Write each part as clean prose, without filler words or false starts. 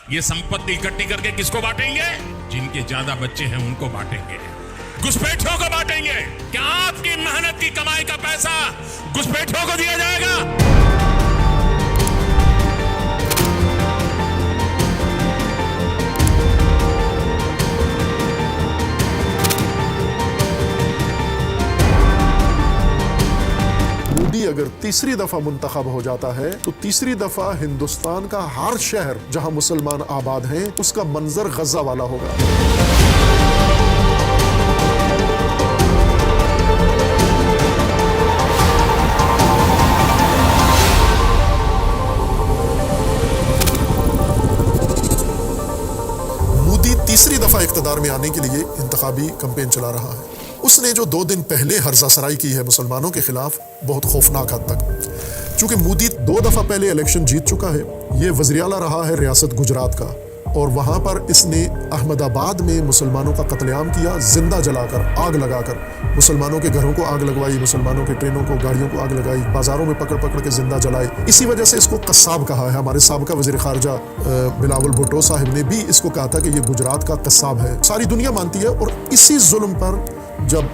ये संपत्ति इकट्ठी करके किसको बांटेंगे? जिनके ज्यादा बच्चे हैं उनको बांटेंगे, घुसपैठियों को बांटेंगे। क्या आपकी मेहनत की कमाई का पैसा घुसपैठियों को दिया जाएगा? मोदी अगर तीसरी दफा मुंतखब हो जाता है तो तीसरी दफा हिंदुस्तान का हर शहर जहां मुसलमान आबाद हैं उसका मंजर गजा वाला होगा। मोदी तीसरी दफा इख्तिदार में आने के लिए इंतखाबी कैंपेन चला रहा है। उसने जो 2 दिन पहले हर्जासराई की है मुसलमानों के खिलाफ, बहुत खौफनाक हद तक। चूंकि मोदी 2 दफा पहले इलेक्शन जीत चुका है, ये वज़ीर आला रहा है रियासत गुजरात का, और वहां पर इसने अहमदाबाद में मुसलमानों का कत्लेआम किया, जिंदा जलाकर, आग लगाकर। मुसलमानों के घरों को आग लगवाई, मुसलमानों की ट्रेनों को, गाड़ियों को आग लगाई, बाजारों में पकड़ पकड़ के जिंदा जलाए। इसी वजह से इसको कस्साब कहा है। हमारे साबिका वज़ीर ख़ारजा बिलावल भुट्टो साहिब ने भी इसको कहा था कि ये गुजरात का कस्साब है। सारी दुनिया मानती है। और इसी जुल्म पर जब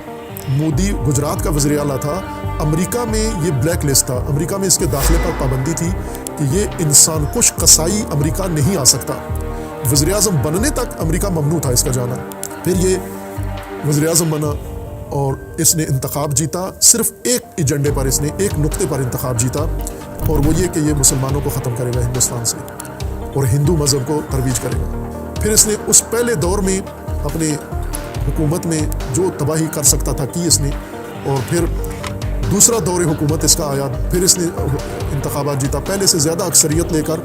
मोदी गुजरात का वज़ीर आला था, अमेरिका में ये ब्लैक लिस्ट था, अमेरिका में इसके दाखिले पर पाबंदी थी कि ये इंसान कुछ कसाई अमेरिका नहीं आ सकता। वज़ीर आज़म बनने तक अमेरिका ममनू था इसका जाना। फिर ये वज़ीर आज़म बना और इसने इंतखाब जीता। सिर्फ एक एजेंडे पर, इसने एक नुक्ते पर इंतखाब जीता, और वो ये कि ये मुसलमानों को ख़त्म करेगा हिंदुस्तान से और हिंदू मज़हब को तरवीज करेगा। फिर इसने उस पहले दौर में अपने हुकूमत में जो तबाही कर सकता था की इसने, और फिर दूसरा दौर हुकूमत इसका आया। फिर इसने इंतखाबात जीता, पहले से ज़्यादा अक्सरियत लेकर,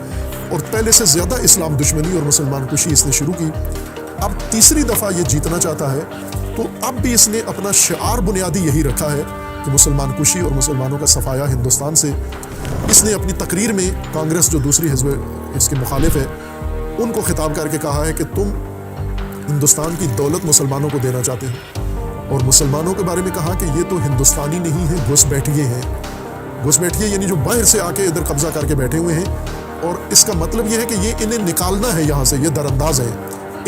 और पहले से ज़्यादा इस्लाम दुश्मनी और मुसलमान कुशी इसने शुरू की। अब तीसरी दफ़ा ये जीतना चाहता है, तो अब भी इसने अपना शिआर बुनियादी यही रखा है कि मुसलमान कुशी और मुसलमानों का सफाया हिंदुस्तान से। इसने अपनी तकरीर में कांग्रेस, जो दूसरी हिज़्ब इसके मुखालिफ है, उनको खिताब करके कहा है कि तुम हिंदुस्तान की दौलत मुसलमानों को देना चाहते हो, और मुसलमानों के बारे में कहा कि ये तो हिंदुस्तानी नहीं है, घुसपैठिए हैं। घुसपैठिए यानी जो बाहर से आके इधर कब्जा करके बैठे हुए हैं, और इसका मतलब ये है कि ये इन्हें निकालना है यहाँ से, ये दरअंदाज है।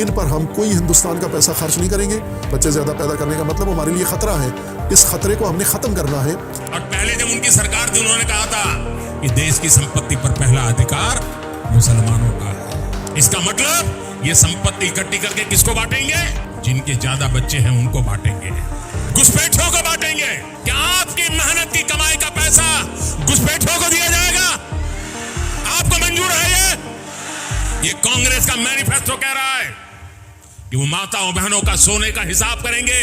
इन पर हम कोई हिंदुस्तान का पैसा खर्च नहीं करेंगे। बच्चे ज़्यादा पैदा करने का मतलब हमारे लिए ख़तरा है, इस खतरे को हमने ख़त्म करना है। और पहले जब उनकी सरकार थी, उन्होंने कहा था कि देश की संपत्ति पर पहला अधिकार मुसलमानों का है। इसका मतलब ये संपत्ति इकट्ठी करके किसको बांटेंगे? जिनके ज्यादा बच्चे हैं उनको बांटेंगे, घुसपैठियों को बांटेंगे। क्या आपकी मेहनत की कमाई का पैसा घुसपैठियों को दिया जाएगा? आपको मंजूर है? ये कांग्रेस का मैनिफेस्टो कह रहा है कि वो माताओं बहनों का सोने का हिसाब करेंगे,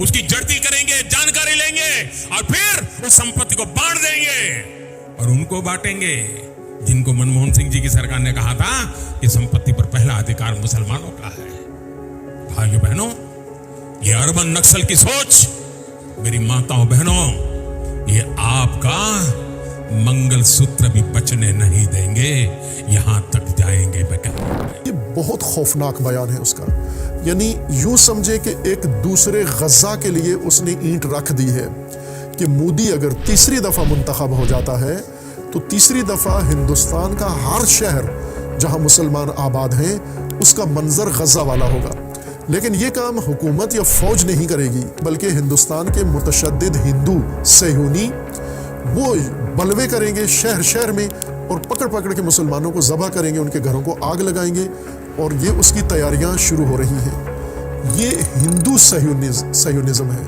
उसकी जड़ती करेंगे, जानकारी लेंगे, और फिर उस संपत्ति को बांट देंगे और उनको बांटेंगे जिनको मनमोहन सिंह जी की सरकार ने कहा था कि संपत्ति पर पहला अधिकार मुसलमानों का है। भाइयों बहनों, ये अर्बन नक्सल की सोच, मेरी माताओं बहनों, ये आपका मंगलसूत्र भी बचने नहीं देंगे, यहां तक जाएंगे। मैं कहता हूं ये बहुत खौफनाक बयान है उसका। यानी यूं समझे कि एक दूसरे गजा के लिए उसने ईंट रख दी है कि मोदी अगर तीसरी दफा मुंतखब हो जाता है तो तीसरी दफा हिंदुस्तान का हर शहर जहां मुसलमान आबाद हैं उसका मंजर गजा वाला होगा। लेकिन ये काम हुकूमत या फौज नहीं करेगी, बल्कि हिंदुस्तान के मुतशद्दिद हिंदू सहूनी वो बलवे करेंगे शहर शहर में, और पकड़ पकड़ के मुसलमानों को ज़बह करेंगे, उनके घरों को आग लगाएंगे, और ये उसकी तैयारियां शुरू हो रही हैं। ये हिंदू सह्यूनिज़्म है,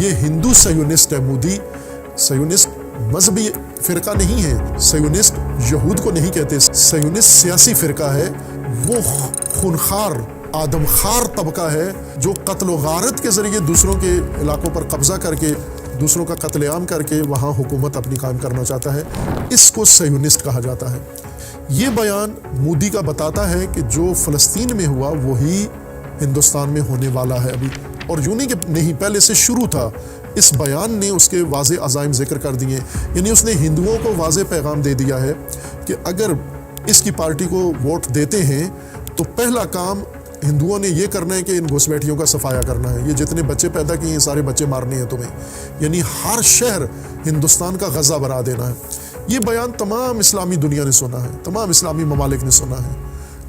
ये हिंदू सह्यूनिस्ट है मोदी। सह्यूनिस्ट मजहबी फ़िरका नहीं है, सह्यूनिस्ट यहूद को नहीं कहते, सह्यूनिस्ट सियासी फ़िरका है। वो खूनखार आदमखार तबका है जो कत्ल गारत के ज़रिए दूसरों के इलाकों पर कब्ज़ा करके, दूसरों का कत्लेआम करके वहाँ हुकूमत अपनी कायम करना चाहता है। इसको सह्यूनिस्ट कहा जाता है। ये बयान मोदी का बताता है कि जो फ़लस्तीन में हुआ वही हिंदुस्तान में होने वाला है अभी, और यूं नहीं पहले से शुरू था। इस बयान ने उसके वाज़े अज़ाइम ज़िक्र कर दिए, यानी उसने हिंदुओं को वाज़े पैगाम दे दिया है कि अगर इसकी पार्टी को वोट देते हैं तो पहला काम हिंदुओं ने ये करना है कि इन घुसपैठियों का सफाया करना है। ये जितने बच्चे पैदा किए हैं सारे बच्चे मारने हैं तुम्हें, यानी हर शहर हिंदुस्तान का गज़ा बना देना है। ये बयान तमाम इस्लामी दुनिया ने सुना है, तमाम इस्लामी ममालिक ने सुना है,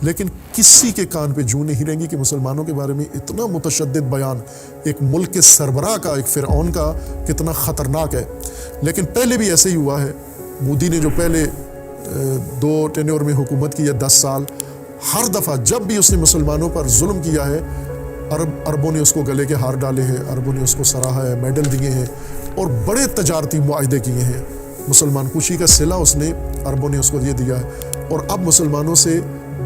لیکن کسی کے کان پہ جوں نہیں رہیں گی کہ مسلمانوں کے بارے میں اتنا متشدد بیان ایک ملک کے سربراہ کا، ایک فرعون کا، کتنا خطرناک ہے۔ لیکن پہلے بھی ایسے ہی ہوا ہے۔ مودی نے جو پہلے 2 ٹینیور میں حکومت کی ہے 10 سال، ہر دفعہ جب بھی اس نے مسلمانوں پر ظلم کیا ہے، عربوں نے اس کو گلے کے ہار ڈالے ہیں، عربوں نے اس کو سراہا ہے، میڈل دیے ہیں اور بڑے تجارتی معاہدے کیے ہیں۔ مسلمان کشی کا صلہ اس نے، عربوں نے اس کو یہ دیا ہے، اور اب مسلمانوں سے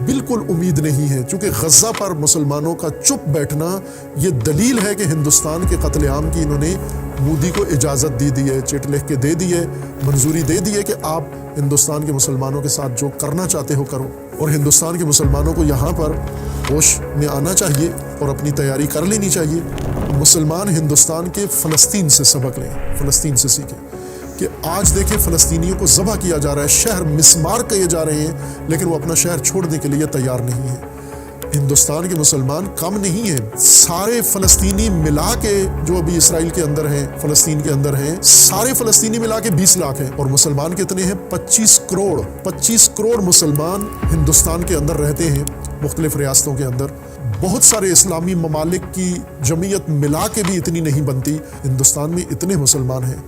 بالکل امید نہیں ہے، چونکہ غزہ پر مسلمانوں کا چپ بیٹھنا یہ دلیل ہے کہ ہندوستان کے قتل عام کی انہوں نے مودی کو اجازت دی ہے، چٹ لکھ کے دے دی ہے، منظوری دے دی ہے کہ آپ ہندوستان کے مسلمانوں کے ساتھ جو کرنا چاہتے ہو کرو۔ اور ہندوستان کے مسلمانوں کو یہاں پر ہوش میں آنا چاہیے اور اپنی تیاری کر لینی چاہیے۔ مسلمان ہندوستان کے فلسطین سے سبق لیں، فلسطین سے سیکھیں کہ آج دیکھیں فلسطینیوں کو ذبح کیا جا رہا ہے، شہر مسمار کیے جا رہے ہیں، لیکن وہ اپنا شہر چھوڑنے کے لیے تیار نہیں ہے۔ ہندوستان کے مسلمان کم نہیں ہیں، سارے فلسطینی ملا کے جو ابھی اسرائیل کے اندر ہیں، فلسطین کے اندر ہیں، سارے فلسطینی ملا کے 20 لاکھ ہیں، اور مسلمان کتنے ہیں؟ 25 کروڑ مسلمان ہندوستان کے اندر رہتے ہیں، مختلف ریاستوں کے اندر۔ بہت سارے اسلامی ممالک کی جمعیت ملا کے بھی اتنی نہیں بنتی، ہندوستان میں اتنے مسلمان ہیں۔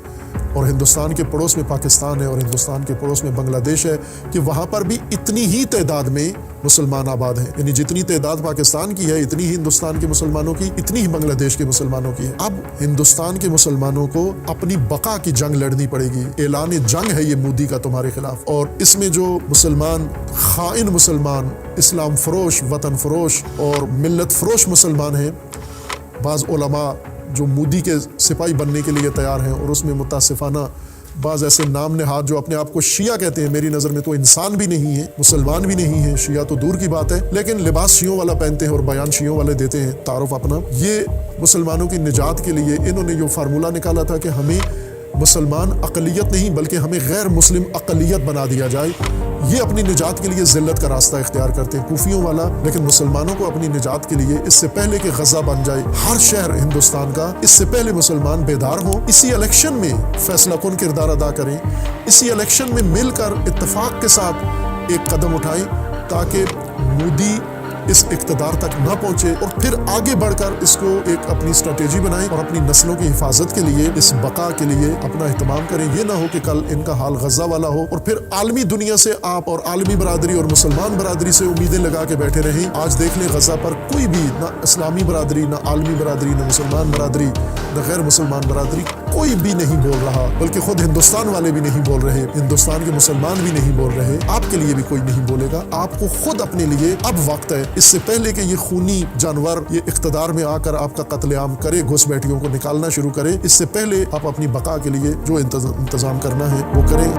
اور ہندوستان کے پڑوس میں پاکستان ہے، اور ہندوستان کے پڑوس میں بنگلہ دیش ہے، کہ وہاں پر بھی اتنی ہی تعداد میں مسلمان آباد ہیں، یعنی جتنی تعداد پاکستان کی ہے اتنی ہی ہندوستان کے مسلمانوں کی، اتنی ہی بنگلہ دیش کے مسلمانوں کی ہے۔ اب ہندوستان کے مسلمانوں کو اپنی بقا کی جنگ لڑنی پڑے گی۔ اعلان جنگ ہے یہ مودی کا تمہارے خلاف، اور اس میں جو مسلمان، خائن مسلمان، اسلام فروش، وطن فروش اور ملت فروش مسلمان ہیں، بعض علماء جو مودی کے سپاہی بننے کے لیے تیار ہیں، اور اس میں متاسفانہ بعض ایسے نام نہاد جو اپنے آپ کو شیعہ کہتے ہیں، میری نظر میں تو انسان بھی نہیں ہے، مسلمان بھی نہیں ہے، شیعہ تو دور کی بات ہے، لیکن لباس شیعوں والا پہنتے ہیں اور بیان شیعوں والے دیتے ہیں، تعارف اپنا۔ یہ مسلمانوں کی نجات کے لیے انہوں نے جو فارمولہ نکالا تھا کہ ہمیں مسلمان اقلیت نہیں بلکہ ہمیں غیر مسلم اقلیت بنا دیا جائے، یہ اپنی نجات کے لیے ذلت کا راستہ اختیار کرتے ہیں، کوفیوں والا۔ لیکن مسلمانوں کو اپنی نجات کے لیے اس سے پہلے کہ غزہ بن جائے ہر شہر ہندوستان کا، اس سے پہلے مسلمان بیدار ہوں، اسی الیکشن میں فیصلہ کن کردار ادا کریں، اسی الیکشن میں مل کر اتفاق کے ساتھ ایک قدم اٹھائیں، تاکہ مودی اس اقتدار تک نہ پہنچے، اور پھر آگے بڑھ کر اس کو ایک اپنی اسٹریٹجی بنائیں اور اپنی نسلوں کی حفاظت کے لیے، اس بقا کے لیے اپنا اہتمام کریں۔ یہ نہ ہو کہ کل ان کا حال غزہ والا ہو، اور پھر عالمی دنیا سے آپ اور عالمی برادری اور مسلمان برادری سے امیدیں لگا کے بیٹھے رہیں۔ آج دیکھ لیں غزہ پر کوئی بھی، نہ اسلامی برادری، نہ عالمی برادری، نہ مسلمان برادری، نہ غیر مسلمان برادری، کوئی بھی نہیں بول رہا، بلکہ خود ہندوستان والے بھی نہیں بول رہے، ہندوستان کے مسلمان بھی نہیں بول رہے، آپ کے لیے بھی کوئی نہیں بولے گا۔ آپ کو خود اپنے لیے اب وقت ہے، اس سے پہلے کہ یہ خونی جانور یہ اقتدار میں آ کر آپ کا قتل عام کرے، گھس بیٹھیوں کو نکالنا شروع کرے، اس سے پہلے آپ اپنی بقا کے لیے جو انتظام کرنا ہے وہ کریں۔